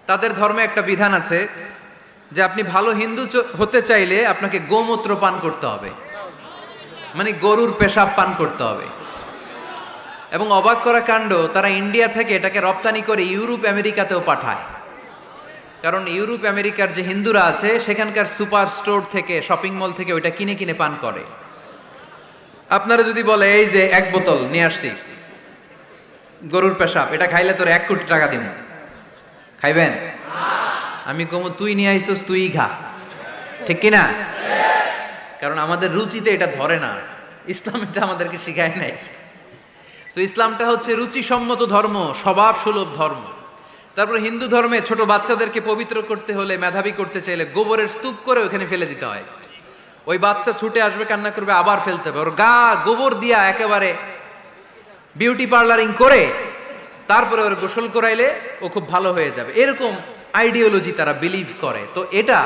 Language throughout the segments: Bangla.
তাদের ধর্মে একটা বিধান আছে যে আপনি ভালো হিন্দু হতে চাইলে আপনাকে গোমূত্র পান করতে হবে, মানে গরুর পেশাব পান করতে হবে। এবং অবাক করা কাণ্ড, তারা ইন্ডিয়া থেকে এটাকে রপ্তানি করে ইউরোপ আমেরিকাতেও পাঠায়। কারণ ইউরোপ আমেরিকার যে হিন্দুরা আছে সেখানকার সুপার স্টোর থেকে, শপিং মল থেকে ওইটা কিনে কিনে পান করে। আপনারা যদি বলে এই যে এক বোতল নিয়ে আসছি গরুর পেশাব, এটা খাইলে তোর 1 কোটি টাকা দিব, খাইবেন? আমি কমু তুই নিয়ে আইসস, তুই খা, ঠিক কিনা? কারণ আমাদের রুচিতে এটা ধরে না, ইসলাম এটা আমাদেরকে শিখায় নাই। তো ইসলামটা হচ্ছে রুচিসম্মত ধর্ম, স্বভাব সুলভ ধর্ম। তারপর হিন্দু ধর্মে ছোট বাচ্চাদেরকে পবিত্র করতে হলে, মেধাবী করতে চাইলে গোবরের স্তূপ করে ওখানে ফেলে দিতে হয়। ওই বাচ্চা ছুটে আসবে, কান্না করবে, আবার ফেলতে হবে। ওর গা গোবর দিয়া একেবারে বিউটি পার্লারিং করে তারপরে ওর গোসল করাইলে ও খুব ভালো হয়ে যাবে, এরকম আইডিওলজি তারা বিলিভ করে। তো এটা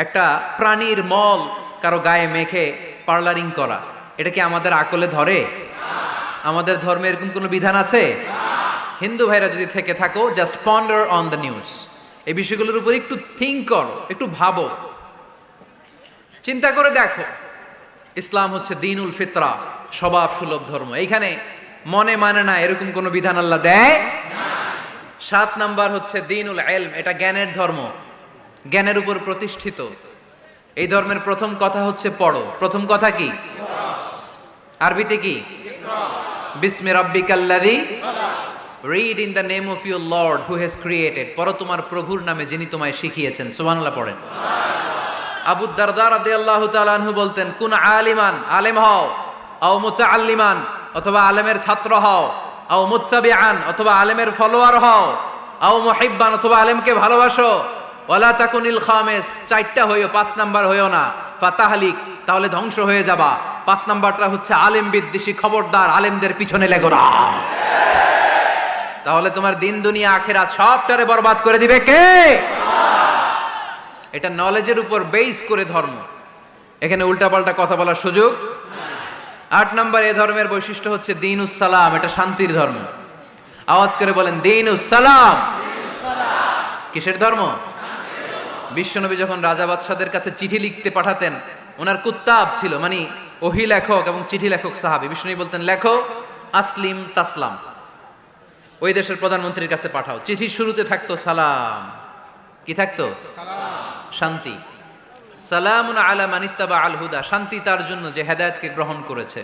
একটা প্রাণীর মল কারো গায়ে মেখে পার্লারিং করা, এটা কি আমাদের আকলে ধরে? আমাদের ধর্মে এরকম কোনো বিধান আছে? হিন্দু ভাইরা যদি থেকে থাকো, just ponder on the news, এই বিষয়গুলোর উপর একটু থিঙ্ক করো, একটু ভাবো, চিন্তা করে দেখো। ইসলাম হচ্ছে দ্বীনুল ফিতরা, স্বভাব সুলভ ধর্ম। এইখানে মনে মানে না এরকম কোনো বিধান আল্লাহ দেয় না। 7 নাম্বার হচ্ছে দ্বীনুল ইলম, এটা জ্ঞানের ধর্ম, জ্ঞানের উপর প্রতিষ্ঠিত। এই ধর্মের প্রথম কথা হচ্ছে পড়ো। প্রথম কথা কি? আরবিতে কি? বিসমি রাব্বিকাল্লাযী, read in the name of your lord who has created. পড়ো তোমার প্রভুর নামে যিনি তোমায় শিখিয়েছেন। সুবহানাল্লাহ পড়েন। আবু দারদা রাদিয়াল্লাহু তাআলা আনহু বলতেন, কুন আলিমান, আলেম হও, আও মুতাআল্লিমান, অথবা আলেমের ছাত্র হও, আও মুত্তাবিআন, অথবা আলেমের ফলোয়ার হও, আও মুহিব্বান, অথবা আলেমকে ভালোবাসো, ওয়ালা তাকুনিল খামিস, 4টা হইও, 5 নাম্বার হইও না, ফাতাহলিক, তাহলে ধ্বংস হয়ে যাবা। 5 নাম্বারটা হচ্ছে আলেম বিদ্বেষী, খবরদার আলেমদের পিছনে লেগো না, তাহলে তোমার দিন দুনিয়া আখিরাত সবটারে বরবাদ করে দিবে কে? এটা নলেজের উপর বেস করে ধর্ম, এখানে উল্টাপাল্টা কথা বলার সুযোগ। 8 নাম্বার এই ধর্মের বৈশিষ্ট্য হচ্ছে দ্বীনুস সালাম, এটা শান্তির ধর্ম। আওয়াজ করে বলেন দ্বীনুস সালাম। কিসের ধর্ম? বিশ্বনবী যখন রাজা বাদশাদের কাছে চিঠি লিখতে পাঠাতেন, ওনার কুত্তাব ছিল, মানে ওহী লেখক এবং চিঠি লেখক সাহাবী। বিশ্বনবী বলতেন লেখো আসলিম তাসলাম, ওই দেশের প্রধানমন্ত্রীর কাছে পাঠাও। চিঠির শুরুতে থাকতো সালাম, কি থাকতো? শান্তি। সালামুন আলা মানিত্তাবা আল হুদা, শান্তি তার জন্য যে হেদায়েতকে গ্রহণ করেছে।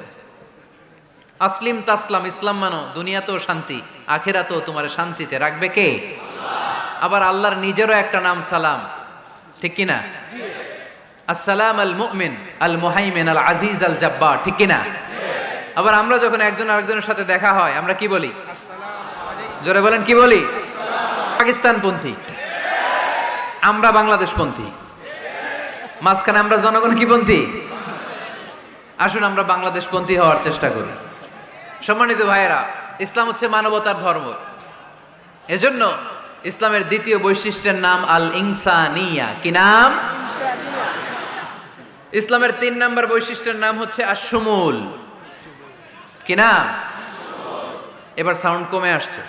আসলিম তাসলাম, ইসলাম মানো, দুনিয়াতেও শান্তি, আখিরাতেও তোমার শান্তিতে রাখবে কে? আবার আল্লাহর নিজেরও একটা নাম সালাম, ঠিক কিনা? আসসালাম আল মুমিন আল মুহাইমিন আল আজিজ আল জাব্বার, ঠিক কিনা? আবার আমরা যখন একজন আরেকজনের সাথে দেখা হয় আমরা কি বলি? জোরে বলেন, কি বলি? পাকিস্তানপন্থী, আমরা বাংলাদেশপন্থী, মাঝখানে আমরা জনগণ কি পন্থী? আসুন আমরা বাংলাদেশপন্থী হওয়ার চেষ্টা করি। সম্মানিত ভাইয়েরা, ইসলাম হচ্ছে মানবতার ধর্ম। এজন্য ইসলামের দ্বিতীয় বৈশিষ্ট্যের নাম আল ইনসানিয়া। কি নাম? ইসলামের 3 নাম্বার বৈশিষ্ট্যের নাম হচ্ছে আশ-শুমুল। কি নাম? এবার সাউন্ড কমে আসছে,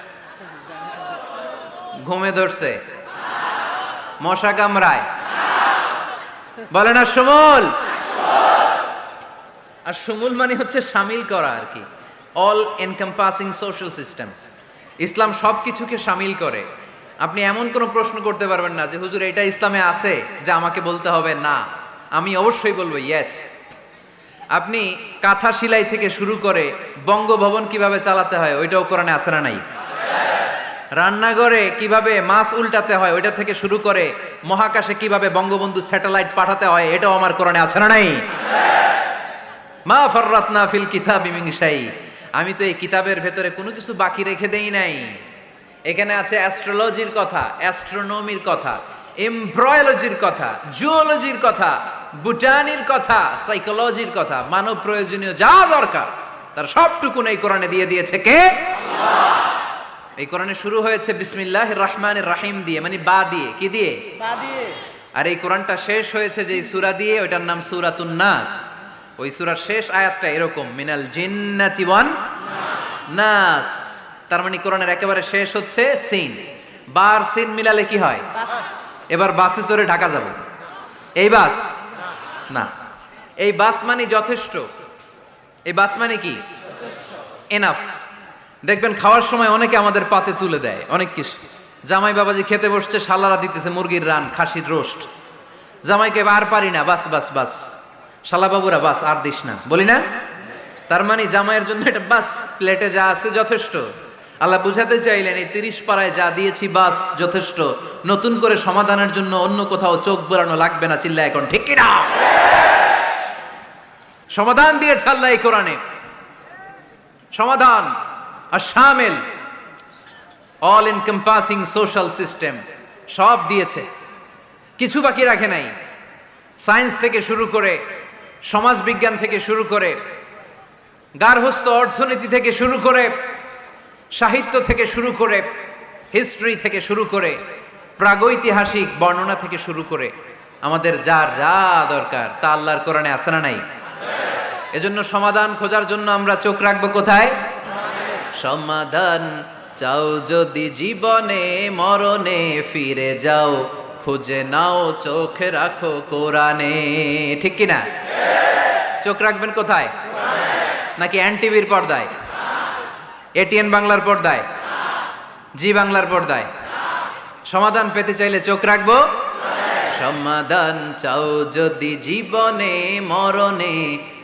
ঘুমে ধরছে, মশা কামড়ায়, বলেন আশ-শুমুল। আশ-শুমুল মানে হচ্ছে শামিল করা আর কি, অল এনকম্পাসিং সোশ্যাল সিস্টেম। ইসলাম সবকিছুকে শামিল করে। আপনি এমন কোনো প্রশ্ন করতে পারবেন না যে হুজুর এটা ইসলামে আছে যা আমাকে বলতে হবে না, আমি অবশ্যই বলবো ইয়েস। আপনি কাঁথা সেলাই থেকে শুরু করে বঙ্গভবন কিভাবে চালাতে হয় ওইটাও কোরআনে আছে না নাই? রান্নাঘরে কিভাবে মাছ উল্টাতে হয় ওইটা থেকে শুরু করে মহাকাশে কিভাবে বঙ্গবন্ধু স্যাটেলাইট পাঠাতে হয় এটাও আমার কোরআনে আছে না নাই? মা ফাররাতনা ফিল কিতাবি মিন শাই, আমি তো এই কিতাবের ভেতরে কোনো কিছু বাকি রেখে দেই নাই। এখানে আছে অ্যাস্ট্রোলজির কথা, অ্যাস্ট্রোনমির কথা, এমব্রয়োলজির কথা, জুওলজির কথা, বুটানির কথা, সাইকোলজির কথা, মানব প্রয়োজনীয় যা দরকার তার সবটুকুন এই কোরআনে দিয়ে দিয়েছে কে? আল্লাহ। এই কোরআনে শুরু হয়েছে বিসমিল্লাহির রহমানির রহিম দিয়ে, মানে বা দিয়ে। কি দিয়ে? বা দিয়ে। আর এই কোরআনটা শেষ হয়েছে যে সূরা দিয়ে, ওইটার নাম সূরাতুন নাস। ওই সূরার শেষ আয়াতটা এরকম, মিনাল জিন্নাতি ওয়ান নাস। তার মানে কোরআনের একেবারে শেষ হচ্ছে সিন। বার সিন মিলালে কি হয়? এবার বাসে চড়ে ঢাকা যাব, এই বাস না, এই বাস মানে যথেষ্ট, এই বাস মানে কি? এনাফ। দেখবেন খাওয়ার সময় অনেকে আমাদের পাতে তুলে দেয় অনেক কিছু। জামাই বাবাজি খেতে বসছে, শালারা দিতেছে মুরগির রান, খাসির রোস্ট। জামাইকে আর পারি না, বাস বাস বাস, শালা বাবুরা বাস আর দিস না, বলি না? তার মানে জামাইয়ের জন্য এটা বাস, প্লেটে যা আছে যথেষ্ট। আল্লাহ বুঝাতে চাইলেন এই 30 পাড়ায় যা দিয়েছি বাস যথেষ্ট, নতুন করে সমাধানের জন্য অন্য কোথাও চোখ বোলানো লাগবে না। চিল্লা এখন ঠিক কিনা? সমাধান দিয়েছে আল্লাহ এই কোরআনে, সমাধান আর শামিল, অল এনকম্পাসিং সোশ্যাল সিস্টেম সব দিয়েছে, কিছু বাকি রাখে নাই। সায়েন্স থেকে শুরু করে, সমাজ বিজ্ঞান থেকে শুরু করে, গার্হস্থ্য অর্থনীতি থেকে শুরু করে, সাহিত্য থেকে শুরু করে, হিস্ট্রি থেকে শুরু করে, প্রাগৈতিহাসিক বর্ণনা থেকে শুরু করে, আমাদের যার যা দরকার তা আল্লাহর কোরআনে আছে না নাই? এজন্য সমাধান খোঁজার জন্য আমরা চোখ রাখবো কোথায়? সমাধান চাও যদি জীবনে মরণে, ফিরে যাও খুঁজে নাও চোখ রাখো কোরআনে। ঠিক কিনা? চোখ রাখবেন কোথায়? নাকি এনটিভির পর্দায়, এটিএন বাংলার পর্দায়, জি বাংলার পর্দায়? সমাধান পেতে চাইলে চোখ রাখবো। সমাধান চাও যদি জীবনে মরণে,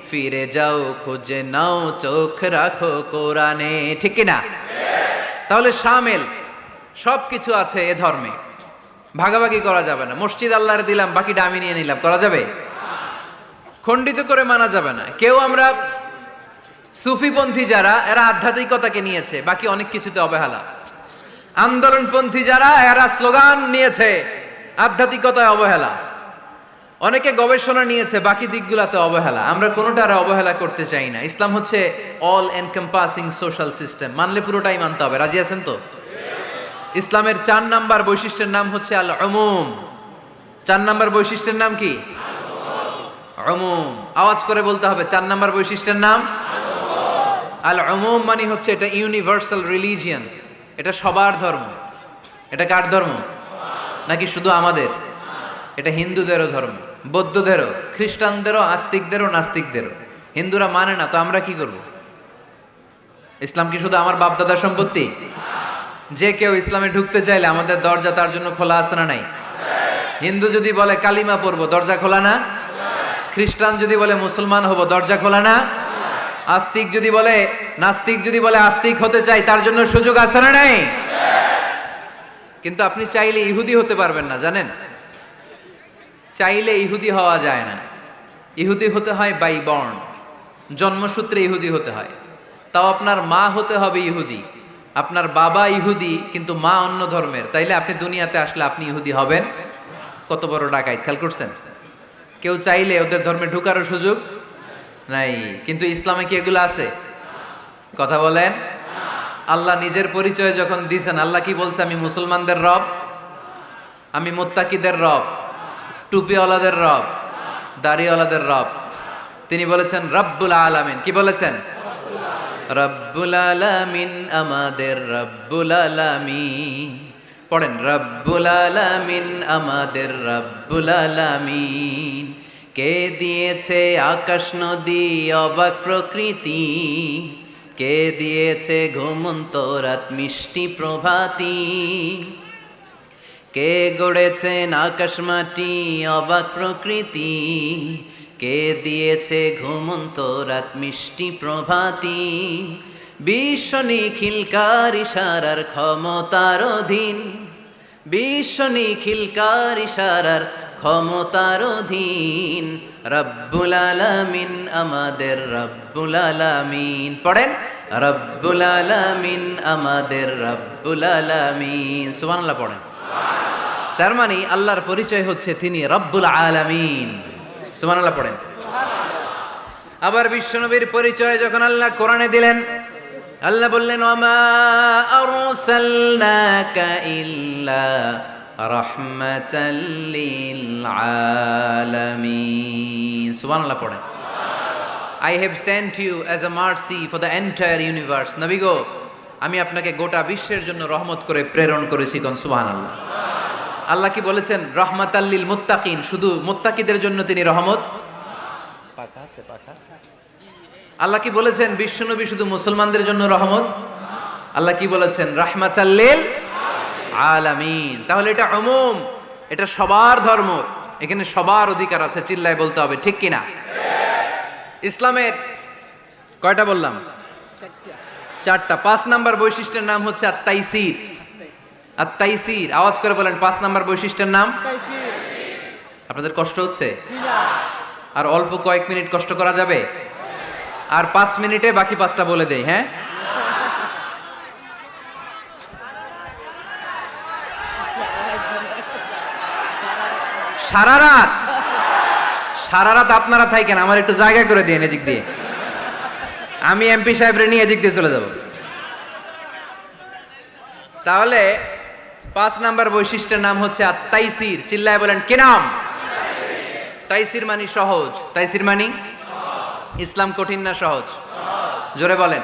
ফিরে যাও খুঁজে নাও চোখ রাখো কোরআনে। ঠিক কিনা? তাহলে শামিল সবকিছু আছে এ ধর্মে, ভাগাভাগি করা যাবে না। মসজিদ আল্লাহর দিলাম, বাকিটা আমি নিয়ে নিলাম, করা যাবে? খণ্ডিত করে মানা যাবে না। কেউ আমরা সুফিপন্থী যারা, এরা আধ্যাত্মিকতাকে নিয়েছে, বাকি অনেক কিছুতে অবহেলা। আন্দোলনপন্থী যারা, এরা স্লোগান নিয়েছে, আধ্যাত্মিকতায় অবহেলা। অনেকে গবেষণা নিয়েছে, বাকি দিকগুলাতে অবহেলা। আমরা কোনোটারে অবহেলা করতে চাই না। ইসলাম হচ্ছে অল এনকম্পাসিং সোশ্যাল সিস্টেম, মানলে পুরোটাই মানতে হবে। রাজি আছেন তো? ইসলামের 4 নাম্বার বৈশিষ্ট্যের নাম হচ্ছে আল উমুম। 4 নাম্বার বৈশিষ্ট্যের নাম কি? উমুম। আওয়াজ করে বলতে হবে, 4 নাম্বার বৈশিষ্ট্যের নাম আল উমুম। মানে হচ্ছে এটা ইউনিভার্সাল রিলিজিয়ন, এটা সবার ধর্ম। এটা কার ধর্ম? নাকি শুধু আমাদের? এটা হিন্দুদেরও ধর্ম, বৌদ্ধদেরও, খ্রিস্টানদেরও, আস্তিকদেরও, নাস্তিকদেরও। হিন্দুরা মানে না তো আমরা কি করব? ইসলাম কি শুধু আমার বাপ দাদার সম্পত্তি? যে কেউ ইসলামে ঢুকতে চাইলে আমাদের দরজা তার জন্য খোলা আছে না নাই? হিন্দু যদি বলে কালিমা পড়বো, দরজা খোলা না? খ্রিস্টান যদি বলে মুসলমান হব, দরজা খোলা না? আস্তিক যদি বলে, নাস্তিক যদি বলে আস্তিক হতে চাই, তার জন্য সুযোগ আছে না নাই? কিন্তু আপনি চাইলে ইহুদি হতে পারবেন না, জানেন? চাইলে ইহুদি হওয়া যায় না। ইহুদি হতে হয় বাই বর্ন, জন্মসূত্রে ইহুদি হতে হয়। তাও আপনার মা হতে হবে ইহুদি, আপনার বাবা ইহুদি কিন্তু মা অন্য ধর্মের, তাইলে আপনি দুনিয়াতে আসলে আপনি ইহুদি হবেন? কত বড় ডাকাইত, খেয়াল করছেন? কেউ চাইলে ওদের ধর্মে ঢুকারও সুযোগ নাই। কিন্তু ইসলামে কি এগুলো আছে? কথা বলেন। আল্লাহ নিজের পরিচয় যখন দিয়েছেন, আল্লাহ কি বলছে? আমি মুসলমানদের রব, আমি মুত্তাকিদের রব, টুপিওয়ালাদের রব, দাড়িওয়ালাদের রব। তিনি বলেছেন রব্বুল আলামিন। কি বলেছেন? রব্বুল আলামিন, আমাদের রব্বুল আলামিন। পড়েন, রব্বুল আলামিন, আমাদের রব্বুল আলামিন। কে দিয়েছে আকাশ নদী অবাক প্রকৃতি, কে দিয়েছে ঘুমন্ত রাত মিষ্টি প্রভাতী, কে গড়েছেন আকাশ মাটি অবাক প্রকৃতি, কে দিয়েছে ঘুমন্ত রাত মিষ্টি প্রভাতী। বিশ্ব নিখিলকার ইশারার ক্ষমতার অধীন, বিশ্ব নিখিলকার ইশারার ক্ষমতার অধীন। রব্বুল আলামিন, আমাদের রব্বুল আলামিন। পড়েন, রব্বুল আলামিন, আমাদের রব্বুল আলামিন। সুবহানাল্লাহ পড়েন। তার মানে আল্লাহর পরিচয় হচ্ছে তিনি রব্বুল আলামিন। সুবহানাল্লাহ পড়েন। আবার বিশ্বনবীর পরিচয় যখন আল্লাহ কোরআনে দিলেন, আল্লাহ বললেন ওয়ামা আরসালনাকা ইল্লা রাহমাতাল লিল আলামিন। সুবহানাল্লাহ পড়েন। I have sent you as a mercy for the entire universe. নবী গো, আমি আপনাকে গোটা বিশ্বের জন্য রহমত করে প্রেরণ করেছি। কোন সুবহানাল্লাহ। আল্লাহ কি বলেছেন? রহমাতাল্লিল মুত্তাকিন, শুধু মুত্তাকিদের জন্য তিনি রহমত। পাখা আছে পাখা। আল্লাহ কি বলেছেন বিশ্বনবী শুধু মুসলমানদের জন্য রহমত? আল্লাহ কি বলেছেন? রাহমাতাল্লিল আলামিন। তাহলে এটা উমুম, এটা সবার ধর্ম, এখানে সবার অধিকার আছে। চিল্লায় বলতে হবে ঠিক কিনা? ইসলামের কয়টা বললাম? চারটা। 5 নাম্বার বৈশিষ্ট্যের নাম হচ্ছে আত-তাইসির। আত-তাইসির, আওয়াজ করে বলেন 5 নাম্বার বৈশিষ্ট্যের নাম। আপনাদের কষ্ট হচ্ছে? আর অল্প কয়েক মিনিট কষ্ট করা যাবে? আর 5 মিনিটে বাকি 5টা বলে দেই। হ্যাঁ, সারা রাত আপনারা থাকেন, আমার একটু জায়গা করে দিন এদিক দিয়ে। আমি এমপি সাহেবরে নিয়ে এদিক দিয়ে চলে যাব। তাহলে 5 নাম্বার বৈশিষ্ট্যের নাম হচ্ছে আত-তাইসির। চিল্লায় বলেন কি নাম? তাইসির মানে সহজ। তাইসির মানে ইসলাম কঠিন না সহজ? জোরে বলেন।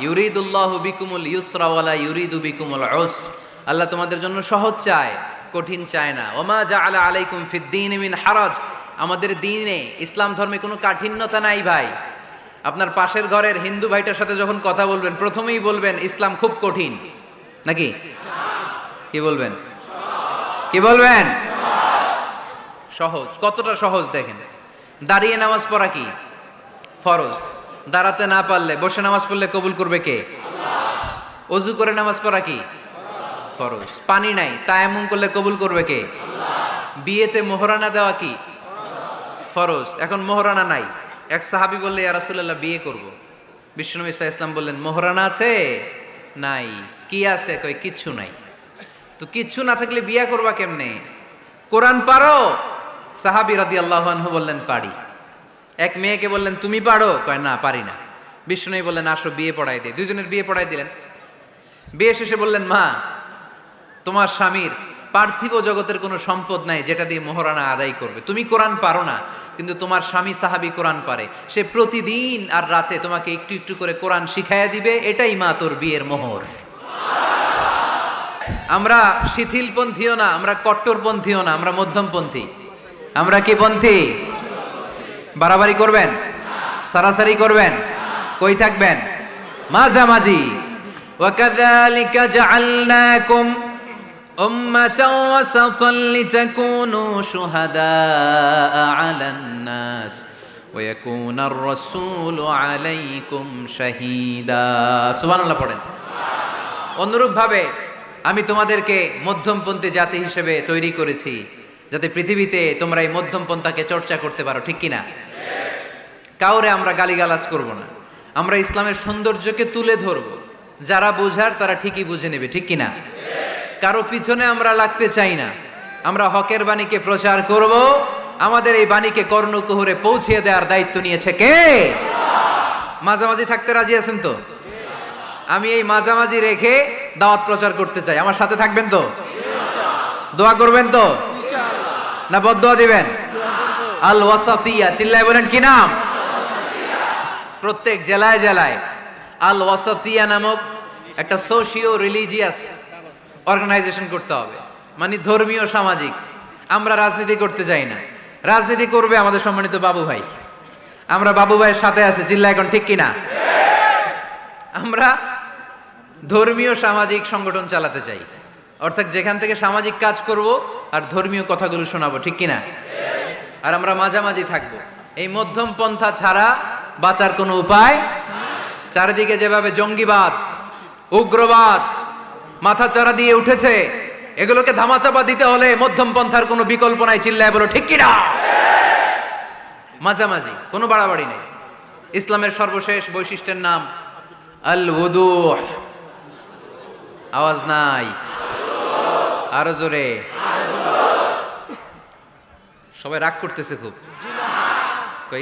ইউরিদুল্লাহু বিকুমুল ইউসরা ওয়ালা ইউরিদু বিকুমুল উসর। আল্লাহ তোমাদের জন্য সহজ চায়, কঠিন চায় না। ওমা জাআলা আলাইকুম ফিদ-দীন মিন হারাজ। আমাদের দ্বীনে, ইসলাম ধর্মে কোনো কাঠিন্যতা নাই ভাই। আপনার পাশের ঘরের হিন্দু ভাইটার সাথে যখন কথা বলবেন, প্রথমেই বলবেন ইসলাম খুব কঠিন, নাকি? কি বলবেন? কি বলবেন? সহজ। কতটা সহজ দেখেন। দাঁড়িয়ে নামাজ পড়া কি ফরজ? দাঁড়াতে না পারলে বসে নামাজ পড়লে কবুল করবে কে? আল্লাহ। ওযু করে নামাজ পড়া কি ফরজ? পানি নাই, তায়াম্মুম করলে কবুল করবে কে? আল্লাহ। বিয়েতে মোহরানা দেওয়া কি ফরজ? এখন মোহরানা নাই। এক সাহাবী বললে ইয়া রাসূলুল্লাহ বিয়ে করব। বিশ্বনবী সাল্লাল্লাহু আলাইহি ওয়াসাল্লাম বললেন মোহরানা আছে? নাই। কি আছে? কই কিচ্ছু নাই। তো কিচ্ছু না থাকলে বিয়ে করবা কেমনে? কোরআন পারো? সাহাবী রাদিয়াল্লাহু আনহু বললেন পারি। এক মেয়েকে বললেন তুমি পারো? কয় না পারি না। বিশ্বনবী বললেন আসো বিয়ে পড়াই দে। দুইজনের বিয়ে পড়াই দিলেন। বিয়ে শেষে বললেন মা, তোমার স্বামীর পার্থিব জগতের কোনো সম্পদ নাই যেটা দিয়ে মোহরানা আদায় করবে। তুমি কোরআন পারো না, কিন্তু তোমার স্বামী সাহাবী কোরআন পারে। সে প্রতিদিন আর রাতে তোমাকে একটু একটু করে কোরআন শিখাইয়া দিবে। এটাই মা তোর বিয়ের মোহর। আমরা শিথিলপন্থীও না, আমরা কট্টরপন্থীও না, আমরা মধ্যমপন্থী। আমরা কি পন্থী? বাড়াবাড়ি করবেন? সারাসারি করবেন? কই থাকবেন? মাঝামাঝি। ওয়াকাযালিকা জাআলনাকুম উম্মাতাও ওয়াসাতান লিতাকুনু শুহাদাআ আলান নাস ওয়া ইয়াকুনার রাসূলু আলাইকুম শাহীদা। সুবহানাল্লাহ পড়েন। অনুরূপ ভাবে আমি তোমাদেরকে মধ্যমপন্থী জাতি হিসেবে তৈরি করেছি, যাতে পৃথিবীতে তোমরা এই মধ্যমপন্থাকে চর্চা করতে পারো। ঠিক কিনা? কাউরে আমরা গালিগালাজ করব না। আমরা ইসলামের সৌন্দর্যকে তুলে ধরব। যারা বুঝার তারা ঠিকই বুঝে নেবে। ঠিক কিনা? কারো পিছনে আমরা লাগতে চাই না। আমরা হকের বাণীকে প্রচার করব। আমাদের এই বাণীকে কর্ণকুহরে পৌঁছে দেওয়ার দায়িত্ব নিয়েছে কে? মাঝামাঝি থাকতে রাজি আছেন তো? আমি এই মাঝামাঝি রেখে দাওয়াত প্রচার করতে চাই। আমার সাথে থাকবেন তো? দোয়া করবেন তো? না বদদোয়া দিবেন? আল ওয়াসাতিয়া। চিল্লায় বলেন কি নাম? প্রত্যেক জেলায় জেলায় আল ওয়াসাতিয়া নামক একটা সোশিও রিলিজিয়াস অর্গানাইজেশন করতে হবে, মানে ধর্মীয় সামাজিক। আমরা রাজনীতি করতে চাই না। রাজনীতি করবে আমাদের সম্মানিত বাবু ভাই। আমরা বাবু ভাইয়ের সাথে আছি। চিল্লা এখন ঠিক কিনা? আমরা ধর্মীয় সামাজিক সংগঠন চালাতে চাই, অর্থাৎ যেখান থেকে সামাজিক কাজ করব আর ধর্মীয় কথাগুলো শোনাবো। ঠিক কিনা? আর আমরা মাঝামাঝি থাকবো। এই মধ্যম পন্থা ছাড়া বাঁচার কোনো উপায়। চারিদিকে যেভাবে জঙ্গিবাদ, উগ্রবাদ মাথাচাড়া দিয়ে উঠেছে, এগুলোকে ধামাচাপা দিতে হলে মধ্যম পন্থার কোনো বিকল্প নাই। চিল্লায় বলো ঠিক কিনা? মাঝামাঝি, কোনো বাড়াবাড়ি নেই। ইসলামের সর্বশেষ বৈশিষ্ট্যের নাম আল ওযুহ। আওয়াজ নাই, আরো জোরে। সবাই রাগ করতেছে খুব।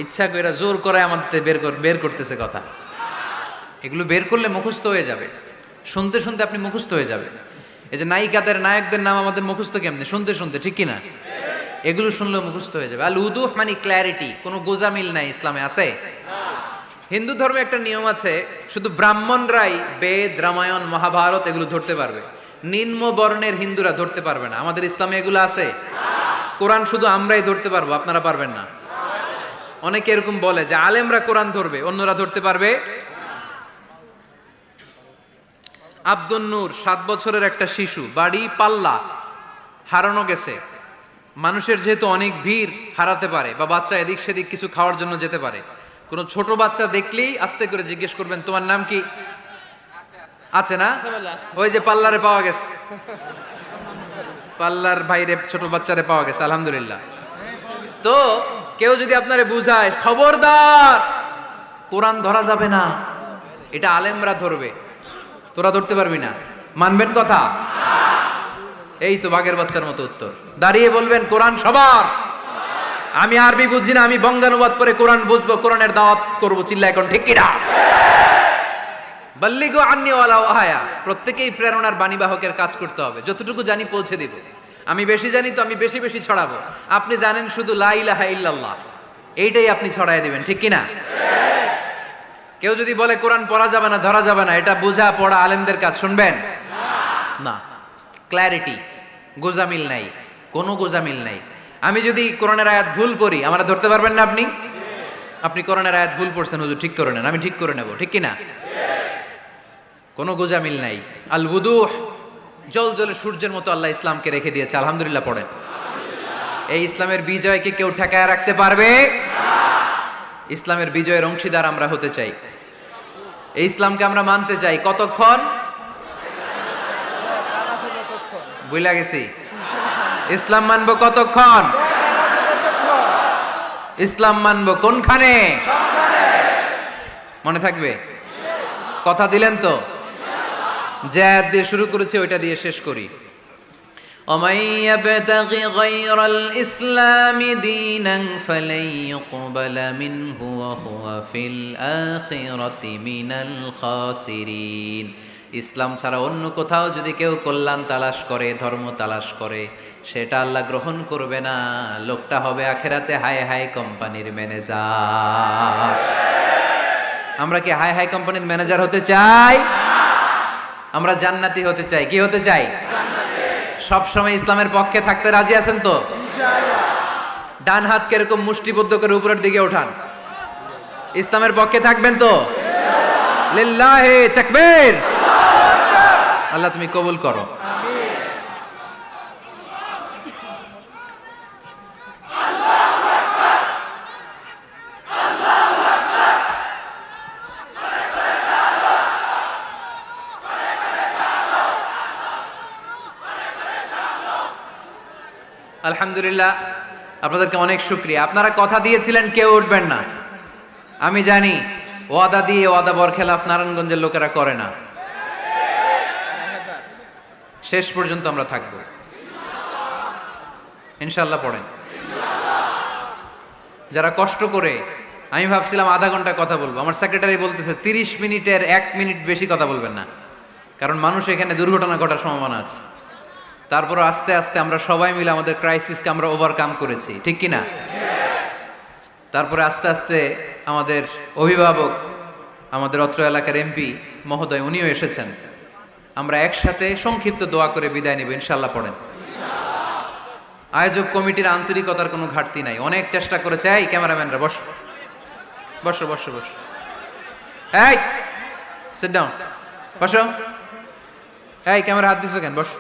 ইচ্ছা করে জোর করে আমাদের বের করতেছে কথা। এগুলো বের করলে মুখস্থ হয়ে যাবে। শুনতে শুনতে আপনি মুখস্থ হয়ে যাবে। এই যে নায়িকাদের নায়কদের নাম আমাদের মুখস্থ কেমনে? শুনতে শুনতে। ঠিক কিনা? এগুলো শুনলেও মুখস্থ হয়ে যাবে। আল উদুহ মানে ক্ল্যারিটি। কোনো গোজামিল নাই ইসলামে। আছে? হিন্দু ধর্মে একটা নিয়ম আছে, শুধু ব্রাহ্মণরাই বেদ, রামায়ণ, মহাভারত এগুলো ধরতে পারবে, নিম্ন বর্ণের হিন্দুরা ধরতে পারবে না। আমাদের ইসলামে এগুলো আছে। কোরআন শুধু আমরাই ধরতে পারবো, আপনারা পারবেন না। অনেকে এরকম বলে যে আলেমরা কোরআন ধরবে, অন্যরা ধরতে পারবে। আব্দুল নূর 7 বছরের একটা শিশু, বাড়ি পাল্লা, হারানো গেছে। মানুষের যেহেতু অনেক ভিড় হারাতে পারে, বা বাচ্চা এদিক সেদিক কিছু খাওয়ার জন্য যেতে পারে, কোন ছোট বাচ্চা দেখলেই আস্তে করে জিজ্ঞেস করবেন তোমার নাম কি, আছে না? ওই যে পাল্লারে পাওয়া গেছে, পাল্লার বাইরে ছোট বাচ্চারে পাওয়া গেছে, আলহামদুলিল্লাহ। তো কেউ যদি আপনারে বুঝায় খবরদার কোরআন ধরা যাবে না, এটা আলেমরা ধরবে, তোরা ধরতে পারবি না, মানবেন কথা? এই তো বাঘের বাচ্চার মতো উত্তর। দাঁড়িয়ে বলবেন কোরআন সবার। আমি আরবি বুঝি না, আমি বঙ্গানুবাদ করে কোরআন বুঝবো, কোরআনের দাওয়াত করবো, চিল্লা এখন ঠিক কিনা? বাল্লিগু আন্নি ওয়ালাউ আয়া। প্রত্যেকেই প্রেরণার বাণীবাহকের কাজ করতে হবে, যতটুকু জানি পৌঁছে দিব। আমি বেশি জানি তো আমি বেশি বেশি ছড়াবো। আপনি জানেন শুধু লা ইলাহা ইল্লাল্লাহ, এইটাই আপনি ছড়াই দিবেন, ঠিক কিনা? কেউ যদি বলে কোরআন পড়া যাবে না, ধরা যাবে না, এটা বোঝা পড়া আলেমদের কাজ, শুনবেন না। ক্ল্যারিটি, গোজামিল নাই, কোনো গোজামিল নাই। আমি যদি কোরআনের আয়াত ভুল পড়ি, আমরা ধরতে পারবেন না আপনি? আপনি কোরআনের আয়াত ভুল পড়ছেন, হুজুর ঠিক করে নেন, আমি ঠিক করে নেব, ঠিক কিনা? কোনো গোজামিল নাই। আল বুদুহ, জল জলে সূর্যের মতো আল্লাহ ইসলামকে রেখে দিয়েছে, আলহামদুলিল্লাহ পড়েন। এই ইসলামের বিজয়কে কেউ ঠেকায় রাখতে পারবে? ইসলামের বিজয়ের অংশীদার আমরা হতে চাই, এই ইসলামকে আমরা মানতে চাই। কতক্ষণ? বুঝলা গেছি। ইসলাম মানবো কতক্ষণ? ইসলাম মানবো কোনখানে? মনে থাকবে? কথা দিলেন তো? যে আয়াত দিয়ে শুরু করেছি ওইটা দিয়ে শেষ করি। ومن يبتغي غير الإسلام دينا فلن يقبل منه وهو في الآخرة من الخاسرين। ইসলাম ছাড়া অন্য কোথাও যদি কেউ কল্যাণ তালাশ করে, ধর্ম তালাশ করে, সেটা আল্লাহ গ্রহণ করবে না। লোকটা হবে আখেরাতে হাই হাই কোম্পানির ম্যানেজার। আমরা কি হাই হাই কোম্পানির ম্যানেজার হতে চাই? আমরা জান্নাতি হতে চাই। কি হতে চাই? সব সময় ইসলামের পক্ষে থাকতে রাজি আছেন তো? ডান হাত কিরকম মুষ্টিবদ্ধ করে উপরের দিকে ওঠান। ইসলামের পক্ষে থাকবেন তো? লিল্লাহি তাকবীর। আল্লাহ তুমি কবুল করো। আলহামদুলিল্লাহ, আপনাদেরকে অনেক শুকরিয়া। আপনারা কথা দিয়েছিলেন কেউ উঠবেন না। আমি জানি ওয়াদা দিয়ে ওয়াদা বরখেলাফ নারায়ণগঞ্জের লোকেরা করে না। শেষ পর্যন্ত আমরা থাকবো ইনশাআল্লাহ। পড়েন। যারা কষ্ট করে, আমি ভাবছিলাম আধা ঘন্টা কথা বলবো, আমার সেক্রেটারি বলতেছে 30 মিনিটের 1 মিনিট বেশি কথা বলবেন না, কারণ মানুষ এখানে দুর্ঘটনা ঘটার সম্ভাবনা আছে। তারপর আস্তে আস্তে আমরা সবাই মিলে আমাদের ক্রাইসিসকে আমরা ওভারকাম করেছি, ঠিক কিনা? তারপরে আস্তে আস্তে আমাদের অভিভাবক, আমাদের অত্র এলাকার এমপি মহোদয়, উনিও এসেছেন। আমরা একসাথে সংক্ষিপ্ত দোয়া করে বিদায় নিব ইনশাআল্লাহ। পড়েন। আয়োজক কমিটির আন্তরিকতার কোনো ঘাটতি নাই, অনেক চেষ্টা করেছে। এই ক্যামেরাম্যানরা বসো বসো বসো বসো, এই সিট ডাউন, বসো। এই ক্যামেরা হাত দিছো কেন? বসো।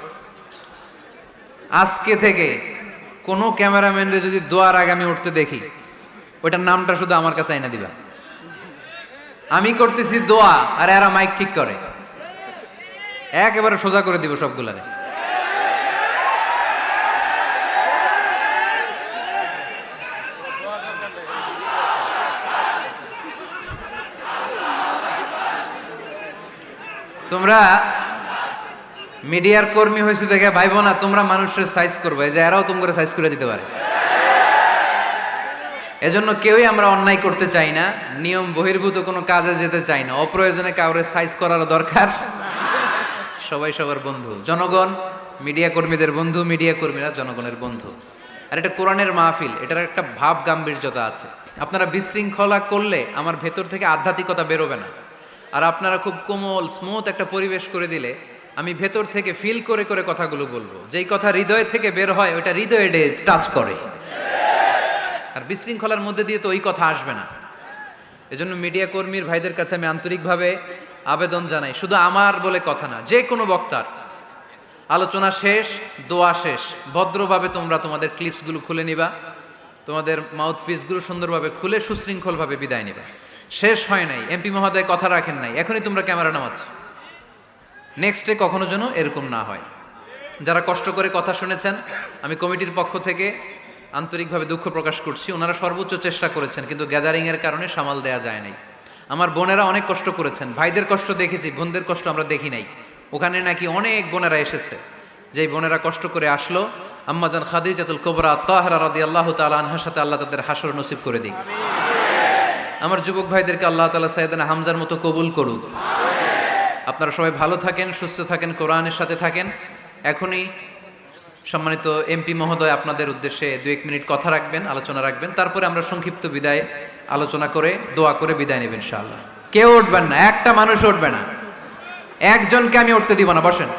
আজকে থেকে কোনো ক্যামেরাম্যানরে যদি দোয়ার আগে আমি উঠতে দেখি, ওইটার নামটা শুধু আমার কাছে আইনা দিবা। আমি করতেছি দোয়া আর এরা মাইক ঠিক করে, একেবারে সোজা করে দিব সবগুলারে। তোমরা মিডিয়ার কর্মী হয়েছে দেখে ভাইবো না তোমরা মানুষের সাইজ করবে, যে এরাও তোমরা সাইজ করে দিতে পারে। এজন্য কেউই আমরা অন্যায় করতে চাই না, নিয়ম বহির্ভূত কোনো কাজে যেতে চাই না, অপ্রয়োজনে কাউরে সাইজ করার দরকার। সবাই সবার বন্ধু। জনগণ মিডিয়া কর্মীদের বন্ধু, মিডিয়া কর্মীরা জনগণের বন্ধু। আর এটা কোরআনের মাহফিল, এটার একটা ভাব গাম্ভীর্যতা আছে। আপনারা বিশৃঙ্খলা করলে আমার ভেতর থেকে আধ্যাত্মিকতা বেরোবে না। আর আপনারা খুব কোমল স্মুথ একটা পরিবেশ করে দিলে আমি ভেতর থেকে ফিল করে করে কথাগুলো বলবো। যেই কথা হৃদয় থেকে বের হয় ওটা হৃদয়ে টাচ করে। আর বিশৃঙ্খলার মধ্যে দিয়ে তো ওই কথা আসবে না। এজন্য মিডিয়া কর্মীর ভাইদের কাছে আমি আন্তরিকভাবে আবেদন জানাই, শুধু আমার বলে কথা না, যে কোনো বক্তার আলোচনা শেষ, দোয়া শেষ, ভদ্রভাবে তোমরা তোমাদের ক্লিপসগুলো খুলে নিবা, তোমাদের মাউথ পিসগুলো সুন্দরভাবে খুলে সুশৃঙ্খলভাবে বিদায় নিবা। শেষ হয় নাই, এমপি মহোদয় কথা রাখেন নাই, এখনই তোমরা ক্যামেরা নামাচ্ছ। নেক্সটে কখনো যেন এরকম না হয়। যারা কষ্ট করে কথা শুনেছেন, আমি কমিটির পক্ষ থেকে আন্তরিকভাবে দুঃখ প্রকাশ করছি। ওনারা সর্বোচ্চ চেষ্টা করেছেন, কিন্তু গ্যাদারিংয়ের কারণে সামাল দেয়া যায় নাই। আমার বোনেরা অনেক কষ্ট করেছেন, ভাইদের কষ্ট দেখেছি, বোনদের কষ্ট আমরা দেখি নাই। ওখানে নাকি অনেক বোনেরা এসেছে, যেই বোনেরা কষ্ট করে আসলো, আম্মাজান খাদিজাতুল কুবরা তাহরা রাদিয়াল্লাহু তাআলা আনহার সাথে আল্লাহ তাদের হাসর নসিব করে দিক। আমার যুবক ভাইদেরকে আল্লাহ তাআলা সাইয়েদনা হামজার মতো কবুল করুক। আপনারা সবাই ভালো থাকেন, সুস্থ থাকেন, কোরআনের সাথে থাকেন। এখনই সম্মানিত এমপি মহোদয় আপনাদের উদ্দেশ্যে 2-1 মিনিট কথা রাখবেন, আলোচনা রাখবেন। তারপরে আমরা সংক্ষিপ্ত বিদায় আলোচনা করে দোয়া করে বিদায় নেবেন ইনশাআল্লাহ। কেউ উঠবেন না, একটা মানুষ উঠবে না, একজনকে আমি উঠতে দিব না। বসেন।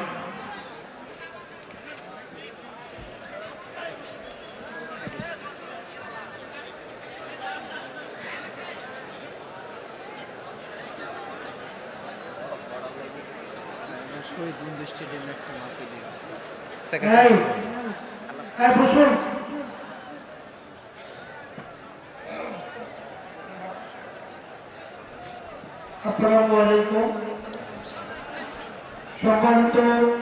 আসসালামু আলাইকুম।